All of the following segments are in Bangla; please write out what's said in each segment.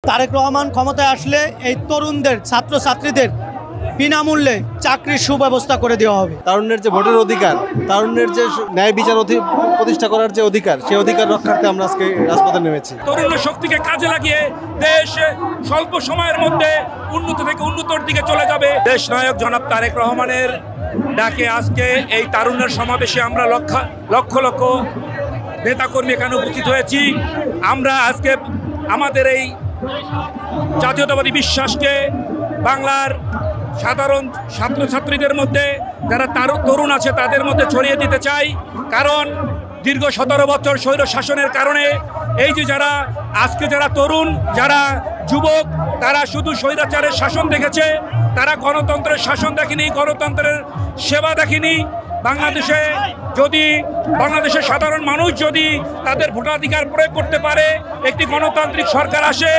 তারেক রহমান ক্ষমতায় আসলে এই তরুণদের ছাত্রছাত্রীদের বিনামূল্যে চাকরির সুব্যবস্থা করে দেওয়া হবে। তারুণ্যের যে ভোটের অধিকার, তারুণ্যের যে ন্যায় বিচার প্রতিষ্ঠা করার যে অধিকার, সেই অধিকার রক্ষার্থে আমরা আজকে রাজপথে নেমেছি। তরুণ শক্তিকে কাজে লাগিয়ে দেশ স্বল্প সময়ের মধ্যে উন্নত থেকে উন্নতর দিকে চলে যাবে। দেশ নায়ক জনাব তারেক রহমানের ডাকে আজকে এই তারুণ্যের সমাবেশে আমরা লক্ষ লক্ষ নেতাকর্মী এখানে উপস্থিত হয়েছি। আমরা আজকে আমাদের এই জাতীয়তাবাদী বিশ্বাসকে বাংলার সাধারণ ছাত্রছাত্রীদের মধ্যে যারা তরুণ আছে তাদের মধ্যে ছড়িয়ে দিতে চাই। কারণ দীর্ঘ 17 বছর স্বৈর শাসনের কারণে এই যে যারা তরুণ, যারা যুবক, তারা শুধু স্বৈরাচারের শাসন দেখেছে, তারা গণতন্ত্রের শাসন দেখেনি, গণতন্ত্রের সেবা দেখেনি। বাংলাদেশের সাধারণ মানুষ যদি তাদের ভোটাধিকার প্রয়োগ করতে পারে, একটি গণতান্ত্রিক সরকার আসে,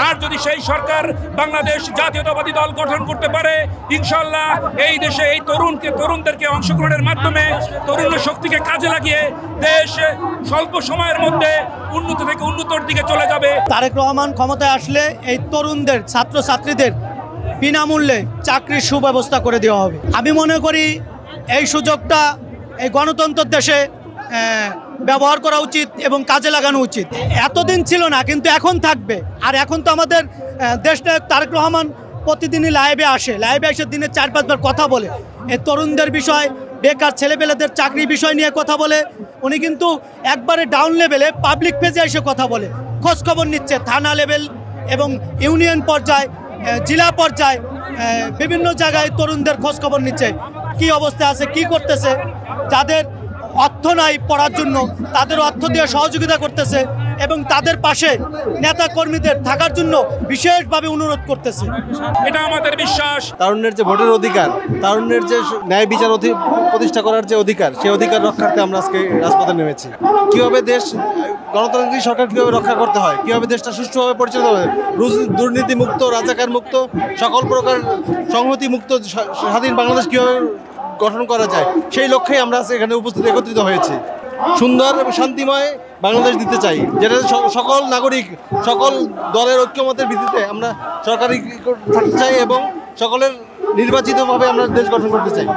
আর যদি সেই সরকার বাংলাদেশ জাতীয়তাবাদী দল গঠন করতে পারে, ইনশাল্লাহ এই দেশে এই তরুণদেরকে অংশগ্রহণের মাধ্যমে তরুণ শক্তিকে কাজে লাগিয়ে দেশ স্বল্প সময়ের মধ্যে উন্নত থেকে উন্নতর দিকে চলে যাবে। তারেক রহমান ক্ষমতায় আসলে এই তরুণদের ছাত্রছাত্রীদের বিনামূল্যে চাকরির সুব্যবস্থা করে দেওয়া হবে। আমি মনে করি এই সুযোগটা এই গণতন্ত্রের দেশে ব্যবহার করা উচিত এবং কাজে লাগানো উচিত। এতদিন ছিল না, কিন্তু এখন থাকবে। আর এখন তো আমাদের দেশনায়ক তারেক রহমান প্রতিদিনই লাইভে এসে দিনে 4-5 বার কথা বলে এই তরুণদের বিষয়, বেকার ছেলেপেলেদের চাকরি বিষয় নিয়ে কথা বলে। উনি কিন্তু একবারে ডাউন লেভেলে পাবলিক পেজে এসে কথা বলে, খোঁজখবর নিচ্ছে। থানা লেভেল এবং ইউনিয়ন পর্যায়ে, জেলা পর্যায়ে বিভিন্ন জায়গায় তরুণদের খোঁজখবর নিচ্ছে, কি অবস্থা আছে, কি করতেছে। যাদের অর্থ নাই পড়ার জন্য তাদের অর্থ দিয়ে সহযোগিতা করতেছে এবং তাদের পাশে নেতা কর্মীদের থাকার জন্য বিশেষভাবে অনুরোধ করতেছে। এটা আমাদের বিশ্বাস। তারুণ্যের যে ভোটের অধিকার, তারুণ্যের যে ন্যায় বিচার প্রতিষ্ঠা করার যে অধিকার, সেই অধিকার রক্ষার্থে আমরা আজকে রাজপথে নেমেছি। কীভাবে দেশ গণতান্ত্রিক সরকার কীভাবে রক্ষা করতে হয়, কীভাবে দেশটা সুষ্ঠুভাবে পরিচালিত হবে, দুর্নীতি মুক্ত, রাজাকার মুক্ত, সকল প্রকার সংহতি মুক্ত স্বাধীন বাংলাদেশ কীভাবে গঠন করা যায়, সেই লক্ষ্যেই আমরা এখানে একত্রিত হয়েছি। সুন্দর এবং শান্তিময় বাংলাদেশ দিতে চাই, যেটা সকল নাগরিক, সকল দলের ঐক্যমতের ভিত্তিতে আমরা সরকারি থাকতে চাই এবং সকলের নির্বাচিতভাবে আমরা দেশ গঠন করতে চাই।